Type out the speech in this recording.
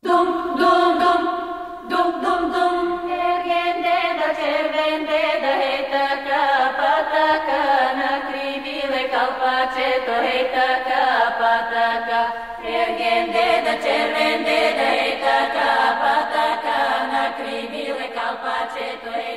Dum dum dum dum dum dum. Ergende da cervende da heta kapataka na krivile kalpaceto heta kapataka. Ergende da cervende da heta kapataka na krivile kalpaceto heta